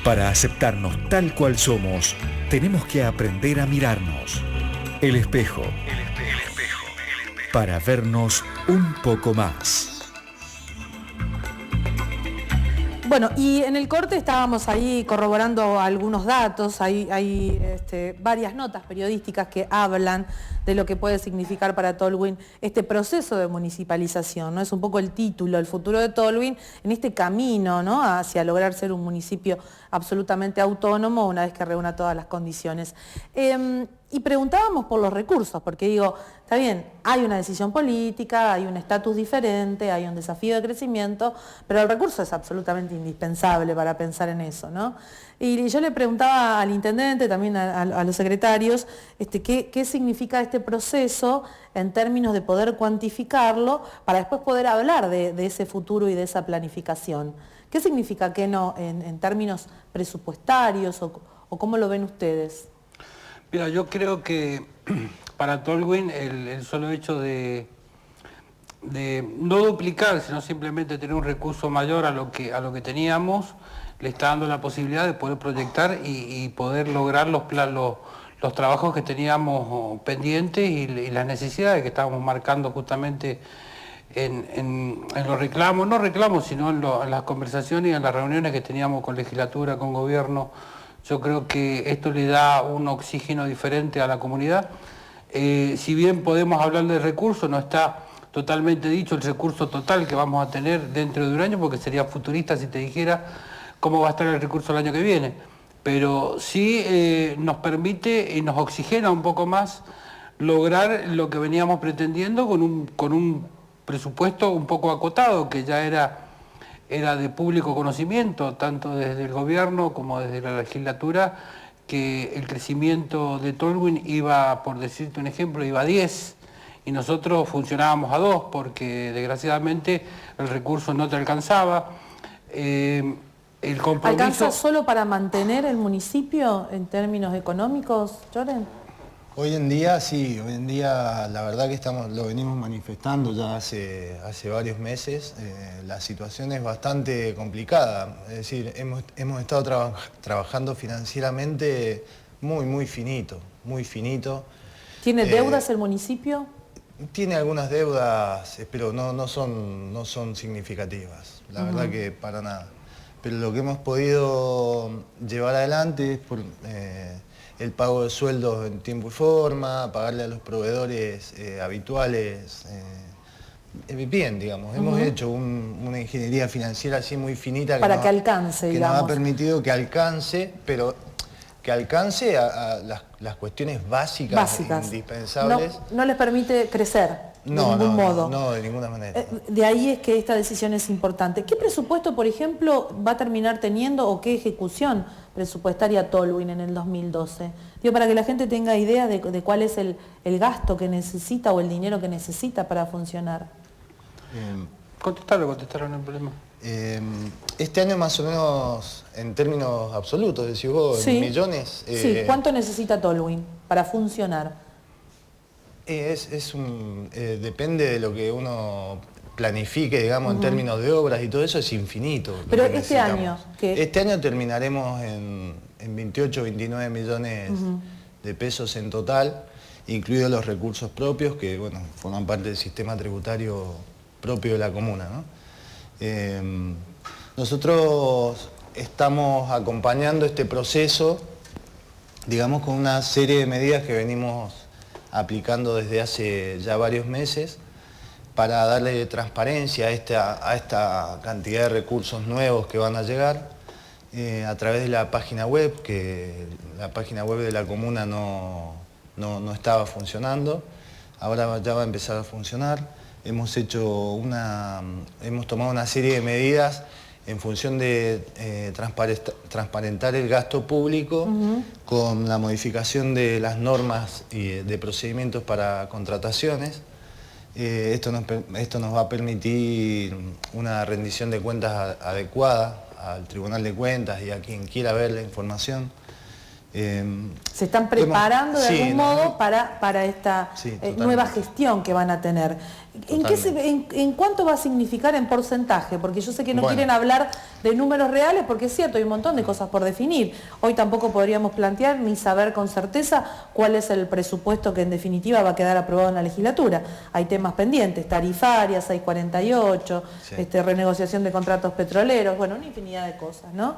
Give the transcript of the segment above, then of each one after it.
Para aceptarnos tal cual somos, tenemos que aprender a mirarnos. El espejo. Para vernos un poco más. Bueno, y en el corte estábamos ahí corroborando algunos datos, hay varias notas periodísticas que hablan de lo que puede significar para Tolwyn este proceso de municipalización, ¿no? Es un poco el título, el futuro de Tolwyn en este camino, ¿no?, hacia lograr ser un municipio absolutamente autónomo una vez que reúna todas las condiciones. Y preguntábamos por los recursos, porque digo, está bien, hay una decisión política, hay un estatus diferente, hay un desafío de crecimiento, pero el recurso es absolutamente indispensable para pensar en eso, ¿no? Y yo le preguntaba al intendente, también a los secretarios, qué significa este proceso en términos de poder cuantificarlo para después poder hablar de ese futuro y de esa planificación. ¿Qué significa que no en términos presupuestarios o cómo lo ven ustedes? Mira, yo creo que para Tolwyn el solo hecho de no duplicar, sino simplemente tener un recurso mayor a lo que teníamos, le está dando la posibilidad de poder proyectar y poder lograr los trabajos que teníamos pendientes y las necesidades que estábamos marcando justamente en los reclamos, no reclamos, sino en las conversaciones y en las reuniones que teníamos con legislatura, con gobierno. Yo creo que esto le da un oxígeno diferente a la comunidad. Si bien podemos hablar de recursos, no está totalmente dicho el recurso total que vamos a tener dentro de un año, porque sería futurista si te dijera cómo va a estar el recurso el año que viene. Pero sí nos permite y nos oxigena un poco más lograr lo que veníamos pretendiendo con un presupuesto un poco acotado, que ya era de público conocimiento, tanto desde el gobierno como desde la legislatura, que el crecimiento de Tolwyn iba, por decirte un ejemplo, iba a 10, y nosotros funcionábamos a 2, porque desgraciadamente el recurso no te alcanzaba. El compromiso... ¿Alcanza solo para mantener el municipio en términos económicos, Lloren? Hoy en día sí, hoy en día la verdad que lo venimos manifestando ya hace varios meses. La situación es bastante complicada, es decir, hemos estado trabajando financieramente muy finito, muy finito. ¿Tiene deudas el municipio? Tiene algunas deudas, pero no son significativas, la verdad que para nada. Pero lo que hemos podido llevar adelante es por el pago de sueldos en tiempo y forma, pagarle a los proveedores habituales, bien, digamos. Hemos hecho una ingeniería financiera así muy finita para que alcance, digamos. Que nos ha permitido que alcance, pero que alcance a las cuestiones básicas. Indispensables. No les permite crecer. De ningún modo. No, de ninguna manera. De ahí es que esta decisión es importante. ¿Qué presupuesto, por ejemplo, va a terminar teniendo o qué ejecución presupuestaria Tolwyn en el 2012? Digo, para que la gente tenga idea de cuál es el gasto que necesita o el dinero que necesita para funcionar. Contestaron el problema. Este año más o menos, en términos absolutos, decís vos, sí, en millones... sí, ¿cuánto necesita Tolwyn para funcionar? Depende de lo que uno planifique, digamos, en términos de obras y todo eso, es infinito. Pero este año... Este año terminaremos en 28 o 29 millones de pesos en total, incluidos los recursos propios que, bueno, forman parte del sistema tributario propio de la comuna, ¿no? Nosotros estamos acompañando este proceso, digamos, con una serie de medidas que venimos aplicando desde hace ya varios meses para darle transparencia a esta cantidad de recursos nuevos que van a llegar a través de la página web, que la página web de la comuna no estaba funcionando, ahora ya va a empezar a funcionar. Hemos tomado una serie de medidas en función de transparentar el gasto público con la modificación de las normas y de procedimientos para contrataciones. Esto nos va a permitir una rendición de cuentas adecuada al Tribunal de Cuentas y a quien quiera ver la información. Se están preparando de algún modo para esta nueva gestión que van a tener. ¿En cuánto va a significar en porcentaje? Porque yo sé que no Bueno. quieren hablar de números reales, porque es cierto, hay un montón de cosas por definir. Hoy tampoco podríamos plantear ni saber con certeza cuál es el presupuesto que en definitiva va a quedar aprobado en la legislatura. Hay temas pendientes, tarifarias, hay 48, Sí. Renegociación de contratos petroleros, bueno, una infinidad de cosas, ¿no?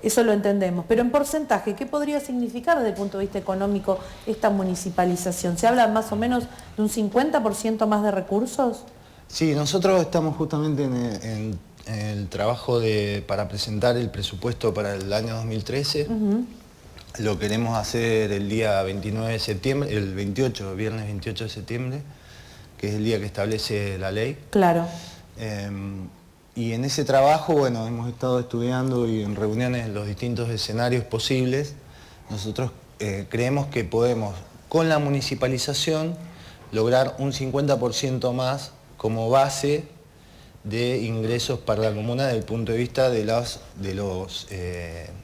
Eso lo entendemos, pero en porcentaje, ¿qué podría significar desde el punto de vista económico esta municipalización? ¿Se habla más o menos de un 50% más de recursos? Sí, nosotros estamos justamente en el trabajo para presentar el presupuesto para el año 2013. Lo queremos hacer el día 29 de septiembre, el 28, viernes 28 de septiembre, que es el día que establece la ley. Claro. Y en ese trabajo, bueno, hemos estado estudiando y en reuniones los distintos escenarios posibles. Nosotros creemos que podemos, con la municipalización, lograr un 50% más como base de ingresos para la comuna desde el punto de vista de los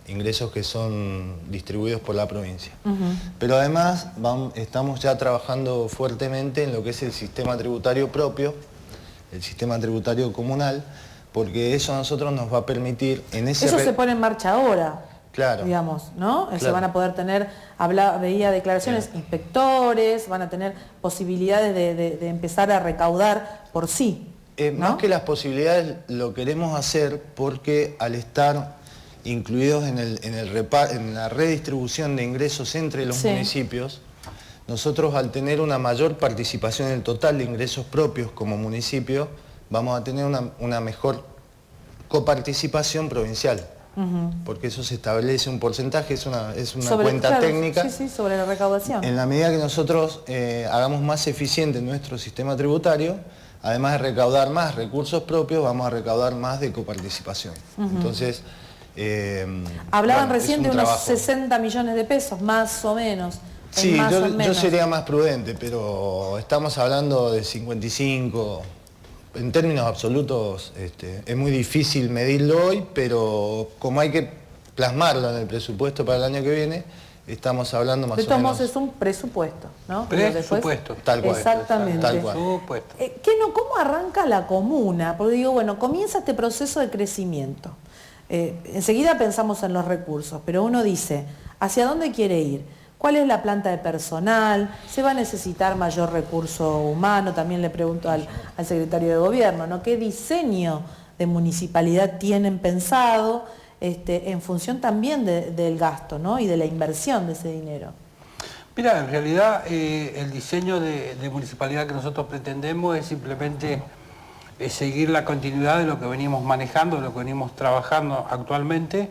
ingresos que son distribuidos por la provincia. Pero además estamos ya trabajando fuertemente en lo que es el sistema tributario propio, el sistema tributario comunal, porque eso a nosotros nos va a permitir en ese... Eso se pone en marcha ahora. Claro. Digamos, ¿no? Se Claro. van a poder tener, veía declaraciones, inspectores, van a tener posibilidades de empezar a recaudar por sí. ¿no? Más que las posibilidades lo queremos hacer porque al estar incluidos en la redistribución de ingresos entre los municipios, nosotros al tener una mayor participación en el total de ingresos propios como municipio, vamos a tener una mejor coparticipación provincial. Porque eso se establece un porcentaje, es una cuenta técnica. Sí, sobre la recaudación. En la medida que nosotros hagamos más eficiente nuestro sistema tributario, además de recaudar más recursos propios, vamos a recaudar más de coparticipación. Entonces, hablaban recién de unos trabajo. 60 millones de pesos, más o menos. Sí, más o yo menos. sería más prudente, pero estamos hablando de 55. En términos absolutos es muy difícil medirlo hoy, pero como hay que plasmarlo en el presupuesto para el año que viene, estamos hablando más o menos... De todos modos es un presupuesto, ¿no? Presupuesto. Tal cual. Exactamente. Tal cual. Presupuesto. ¿Cómo arranca la comuna? Porque digo, bueno, comienza este proceso de crecimiento. Enseguida pensamos en los recursos, pero uno dice, ¿hacia dónde quiere ir? ¿Cuál es la planta de personal? ¿Se va a necesitar mayor recurso humano? También le pregunto al secretario de Gobierno, ¿no? ¿Qué diseño de municipalidad tienen pensado en función también del gasto, ¿no? Y de la inversión de ese dinero? Mira, en realidad el diseño de municipalidad que nosotros pretendemos es simplemente seguir la continuidad de lo que venimos manejando, de lo que venimos trabajando actualmente.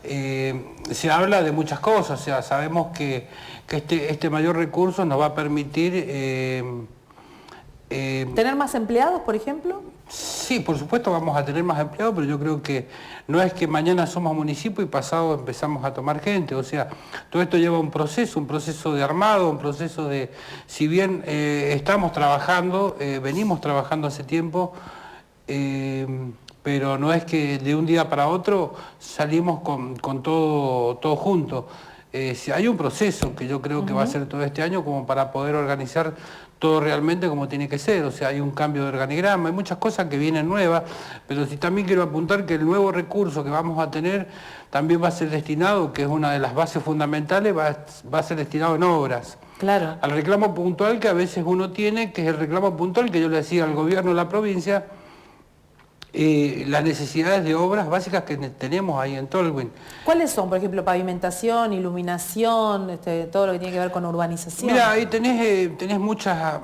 Se habla de muchas cosas, o sea, sabemos que este mayor recurso nos va a permitir... ¿Tener más empleados, por ejemplo? Sí, por supuesto vamos a tener más empleados, pero yo creo que no es que mañana somos municipio y pasado empezamos a tomar gente, o sea, todo esto lleva un proceso de armado, un proceso de... Si bien estamos trabajando, venimos trabajando hace tiempo, pero no es que de un día para otro salimos con todo junto. Si hay un proceso que yo creo que va a ser todo este año como para poder organizar todo realmente como tiene que ser, o sea, hay un cambio de organigrama, hay muchas cosas que vienen nuevas, pero sí también quiero apuntar que el nuevo recurso que vamos a tener también va a ser destinado, que es una de las bases fundamentales, va a ser destinado en obras. Claro. Al reclamo puntual que a veces uno tiene, que es el reclamo puntual que yo le decía al gobierno de la provincia, las necesidades de obras básicas que tenemos ahí en Tolwyn. ¿Cuáles son, por ejemplo, pavimentación, iluminación, todo lo que tiene que ver con urbanización? Mira, ahí tenés muchas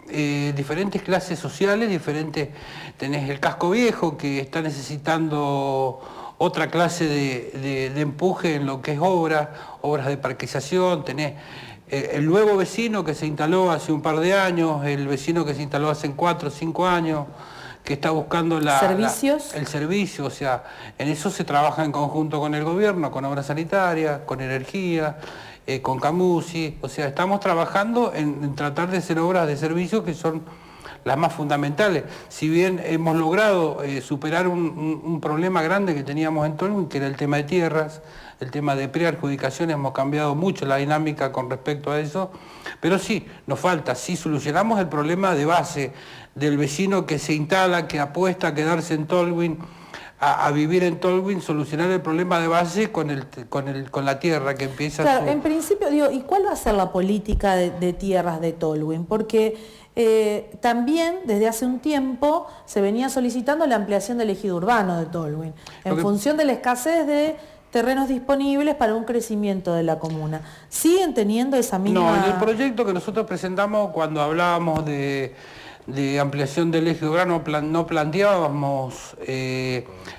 diferentes clases sociales, tenés el casco viejo que está necesitando otra clase de empuje en lo que es obras de parquización, tenés el nuevo vecino que se instaló hace un par de años, el vecino que se instaló hace 4 o 5 años, que está buscando ¿Servicios? el servicio, o sea, en eso se trabaja en conjunto con el gobierno, con obras sanitarias, con energía, con Camusi, o sea, estamos trabajando en tratar de hacer obras de servicio que son las más fundamentales. Si bien hemos logrado superar un problema grande que teníamos en Tolwyn, que era el tema de tierras, el tema de preadjudicaciones, hemos cambiado mucho la dinámica con respecto a eso, pero sí, nos falta, si solucionamos el problema de base del vecino que se instala, que apuesta a quedarse en Tolwyn, a vivir en Tolwyn, solucionar el problema de base con la tierra que empieza. Claro, en principio, digo, ¿y cuál va a ser la política de tierras de Tolwyn? Porque también desde hace un tiempo se venía solicitando la ampliación del ejido urbano de Tolwyn, en función de la escasez de terrenos disponibles para un crecimiento de la comuna. ¿Siguen teniendo esa misma...? No, en el proyecto que nosotros presentamos cuando hablábamos de ampliación del eje urbano no planteábamos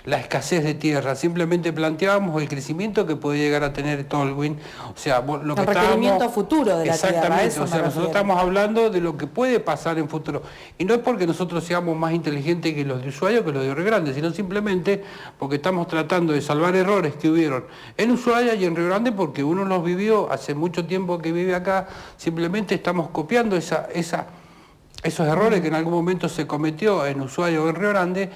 la escasez de tierra, simplemente planteábamos el crecimiento que puede llegar a tener Tolwyn, o sea, lo que el requerimiento futuro de la tierra. Exactamente, o sea, nosotros estamos hablando de lo que puede pasar en futuro, y no es porque nosotros seamos más inteligentes que los de Ushuaia o que los de Río Grande, sino simplemente porque estamos tratando de salvar errores que hubieron en Ushuaia y en Río Grande, porque uno los vivió hace mucho tiempo que vive acá, simplemente estamos copiando esos errores que en algún momento se cometió en Ushuaia o en Río Grande,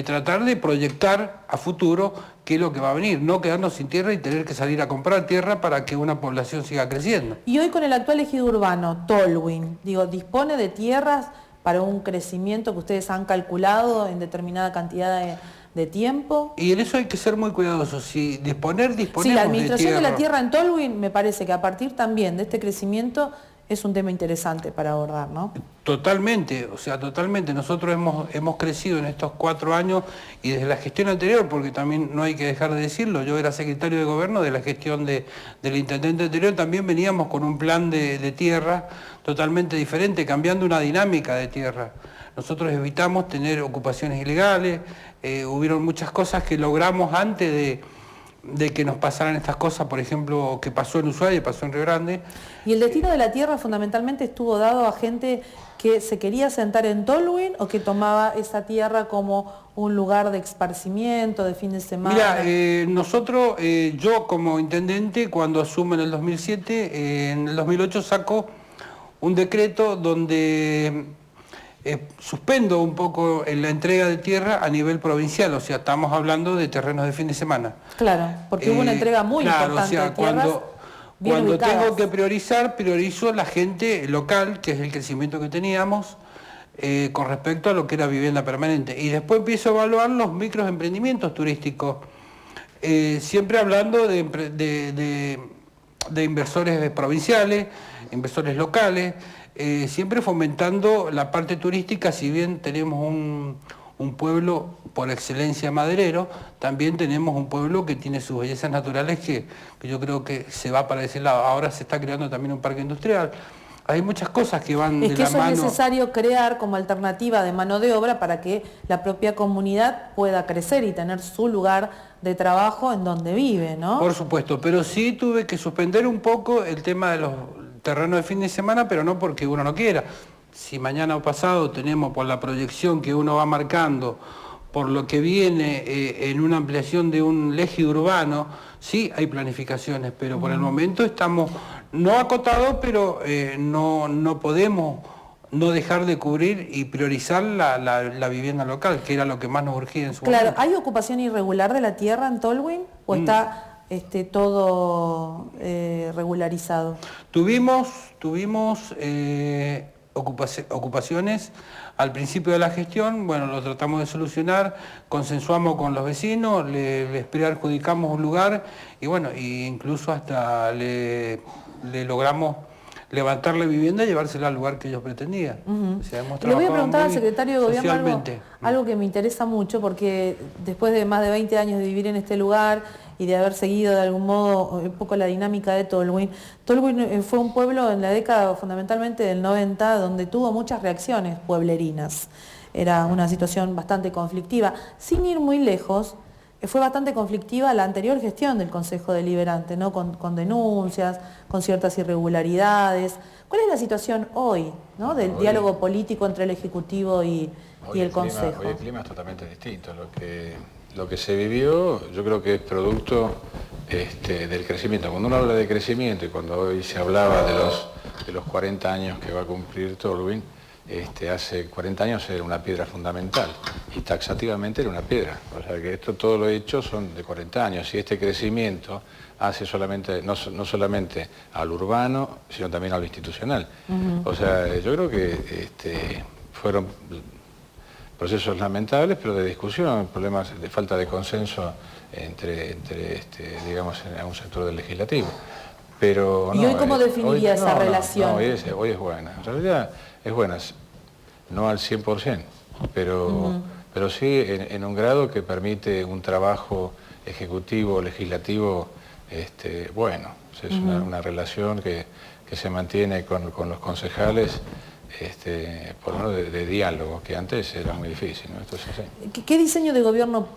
tratar de proyectar a futuro qué es lo que va a venir, no quedarnos sin tierra y tener que salir a comprar tierra para que una población siga creciendo. Y hoy con el actual ejido urbano, Tolwyn, digo, ¿dispone de tierras para un crecimiento que ustedes han calculado en determinada cantidad de tiempo? Y en eso hay que ser muy cuidadosos, si disponemos sí, la administración de la tierra en Tolwyn me parece que a partir también de este crecimiento es un tema interesante para abordar, ¿no? Totalmente, o sea, totalmente. Nosotros hemos crecido en estos 4 años y desde la gestión anterior, porque también no hay que dejar de decirlo, yo era secretario de gobierno de la gestión del intendente anterior, también veníamos con un plan de tierra totalmente diferente, cambiando una dinámica de tierra. Nosotros evitamos tener ocupaciones ilegales, hubieron muchas cosas que logramos antes de que nos pasaran estas cosas, por ejemplo, que pasó en Ushuaia y pasó en Río Grande. ¿Y el destino de la tierra fundamentalmente estuvo dado a gente que se quería asentar en Tolwyn o que tomaba esa tierra como un lugar de esparcimiento, de fin de semana? Mira, nosotros, yo como intendente, cuando asumo en el 2007, en el 2008 saco un decreto donde suspendo un poco en la entrega de tierra a nivel provincial, o sea, estamos hablando de terrenos de fin de semana. Claro, porque hubo una entrega muy importante, o sea, de tierras cuando tengo que priorizar, priorizo la gente local, que es el crecimiento que teníamos, con respecto a lo que era vivienda permanente. Y después empiezo a evaluar los microemprendimientos turísticos, siempre hablando de inversores provinciales, inversores locales, siempre fomentando la parte turística. Si bien tenemos un pueblo por excelencia maderero, también tenemos un pueblo que tiene sus bellezas naturales que yo creo que se va para ese lado. Ahora se está creando también un parque industrial. Hay muchas cosas que van de la mano. Es que eso es necesario crear como alternativa de mano de obra para que la propia comunidad pueda crecer y tener su lugar de trabajo en donde vive, ¿no? Por supuesto, pero sí tuve que suspender un poco el tema de los terrenos de fin de semana, pero no porque uno no quiera. Si mañana o pasado tenemos, por la proyección que uno va marcando, por lo que viene en una ampliación de un eje urbano, sí hay planificaciones, pero por el momento estamos no acotados, pero no podemos no dejar de cubrir y priorizar la vivienda local, que era lo que más nos urgía en su momento. Claro, ¿hay ocupación irregular de la tierra en Tolwyn o está todo regularizado? Tuvimos ocupaciones al principio de la gestión, bueno, lo tratamos de solucionar, consensuamos con los vecinos, les preadjudicamos un lugar y bueno, incluso hasta le logramos levantar la vivienda y llevársela al lugar que ellos pretendían. O sea, le voy a preguntar al secretario de Gobierno algo que me interesa mucho, porque después de más de 20 años de vivir en este lugar y de haber seguido de algún modo un poco la dinámica de Tolwyn fue un pueblo en la década fundamentalmente del 90 donde tuvo muchas reacciones pueblerinas. Era una situación bastante conflictiva. Sin ir muy lejos, fue bastante conflictiva la anterior gestión del Consejo Deliberante, ¿no? Con denuncias, con ciertas irregularidades. ¿Cuál es la situación hoy, ¿no? Del diálogo político entre el Ejecutivo y el Consejo? Hoy el clima es totalmente distinto. Lo que se vivió, yo creo que es producto del crecimiento. Cuando uno habla de crecimiento y cuando hoy se hablaba de los 40 años que va a cumplir Tolwyn, hace 40 años era una piedra fundamental y taxativamente era una piedra. O sea que todo lo hecho son de 40 años y este crecimiento hace solamente, no solamente al urbano, sino también a lo institucional. O sea, yo creo que fueron procesos lamentables, pero de discusión, problemas de falta de consenso entre digamos, en un sector del legislativo. Pero, ¿Y hoy cómo definiría esa relación? Hoy es buena. En realidad es buena, no al 100%, pero sí en un grado que permite un trabajo ejecutivo, legislativo, bueno. Es una relación que se mantiene con los concejales, por lo menos de diálogo, que antes era muy difícil, ¿no? Entonces, sí. ¿Qué diseño de gobierno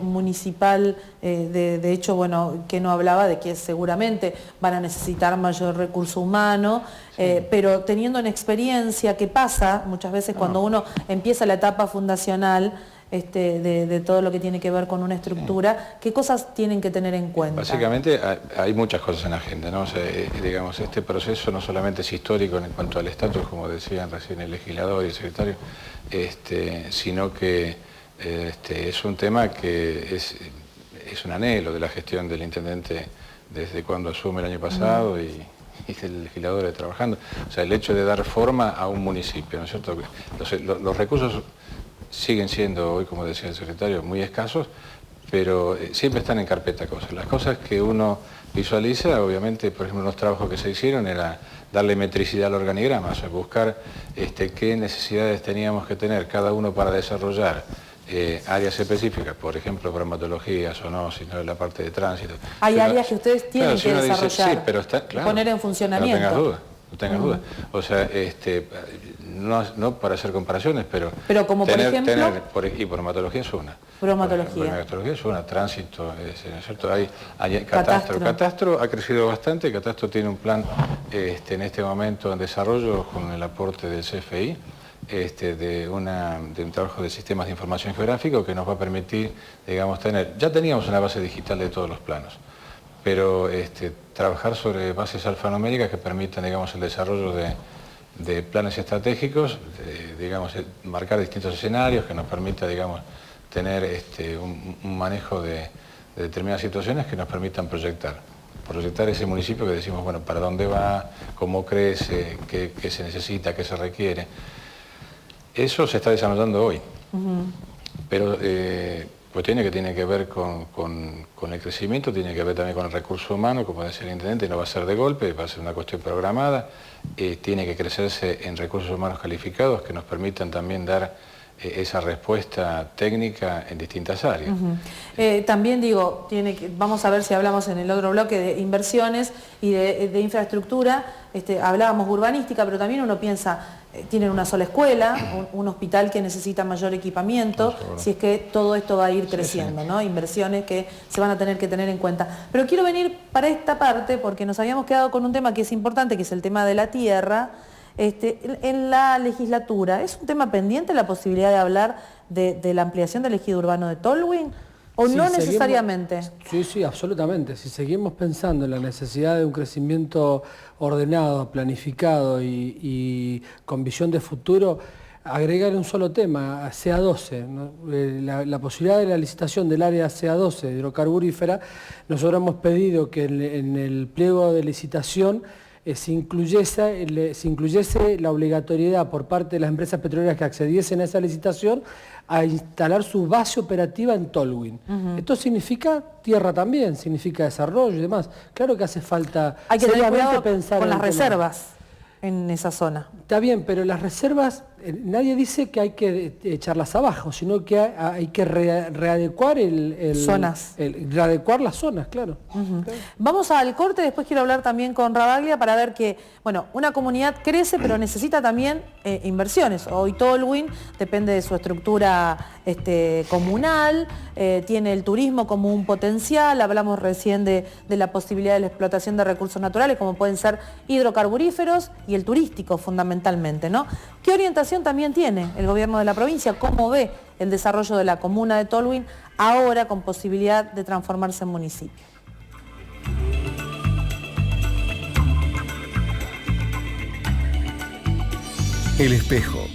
municipal, de hecho, bueno, que no hablaba de que seguramente van a necesitar mayor recurso humano, pero teniendo en experiencia, ¿qué pasa muchas veces cuando uno empieza la etapa fundacional de todo lo que tiene que ver con una estructura? ¿Qué cosas tienen que tener en cuenta? Básicamente hay muchas cosas en la agenda, ¿no? O sea, digamos, este proceso no solamente es histórico en cuanto al estatus, como decían recién el legislador y el secretario, sino que es un tema que es un anhelo de la gestión del intendente desde cuando asume el año pasado y el legislador trabajando. O sea, el hecho de dar forma a un municipio, ¿no es cierto? Los recursos siguen siendo hoy, como decía el secretario, muy escasos, pero siempre están en carpeta cosas. Las cosas que uno visualiza, obviamente, por ejemplo, los trabajos que se hicieron era darle metricidad al organigrama, o sea, buscar qué necesidades teníamos que tener cada uno para desarrollar áreas específicas, por ejemplo, bromatología, zoonosis, ¿no? La parte de tránsito. Hay áreas que ustedes tienen que desarrollar, dice, sí, pero claro, poner en funcionamiento. No tengas duda. O sea, no para hacer comparaciones, pero como por ejemplo... y bromatología es una. Bromatología Es una, tránsito, ¿no es cierto? Hay catastro. Catastro ha crecido bastante, Catastro tiene un plan en este momento en desarrollo con el aporte del CFI, de un trabajo de sistemas de información geográfico que nos va a permitir, digamos, ya teníamos una base digital de todos los planos, pero trabajar sobre bases alfanuméricas que permitan, digamos, el desarrollo de planes estratégicos, digamos, marcar distintos escenarios que nos permita, digamos, tener un manejo de determinadas situaciones que nos permitan proyectar ese municipio que decimos, bueno, para dónde va, cómo crece, qué se necesita, qué se requiere. Eso se está desarrollando hoy, pero cuestiones que tienen que ver con el crecimiento, tiene que ver también con el recurso humano, como decía el intendente, no va a ser de golpe, va a ser una cuestión programada, tiene que crecerse en recursos humanos calificados que nos permitan también dar esa respuesta técnica en distintas áreas. También digo, vamos a ver si hablamos en el otro bloque de inversiones y de infraestructura, hablábamos urbanística, pero también uno piensa, tienen una sola escuela, un hospital que necesita mayor equipamiento, si es que todo esto va a ir creciendo, ¿no? Inversiones que se van a tener que tener en cuenta. Pero quiero venir para esta parte porque nos habíamos quedado con un tema que es importante, que es el tema de la tierra. En la legislatura, ¿es un tema pendiente la posibilidad de hablar de la ampliación del ejido urbano de Tolwyn? ¿O no necesariamente? Sí, absolutamente. Si seguimos pensando en la necesidad de un crecimiento ordenado, planificado y con visión de futuro, agregar un solo tema, CA12, ¿no? La posibilidad de la licitación del área CA12 hidrocarburífera, nosotros hemos pedido que en el pliego de licitación se incluyese la obligatoriedad por parte de las empresas petroleras que accediesen a esa licitación a instalar su base operativa en Tolwyn. Esto significa tierra también, significa desarrollo y demás. Claro que hace falta... Hay que tener cuidado pensar con las reservas en esa zona. Está bien, pero las reservas, nadie dice que hay que echarlas abajo, sino que hay que readecuar readecuar las zonas, claro. Claro. Vamos al corte, después quiero hablar también con Rabaglia para ver que, bueno, una comunidad crece, pero necesita también inversiones. Hoy Tolwyn depende de su estructura comunal, tiene el turismo como un potencial, hablamos recién de la posibilidad de la explotación de recursos naturales, como pueden ser hidrocarburíferos y el turístico fundamentalmente, ¿no? ¿Qué orientación también tiene el gobierno de la provincia? ¿Cómo ve el desarrollo de la comuna de Tolwyn ahora con posibilidad de transformarse en municipio? El Espejo.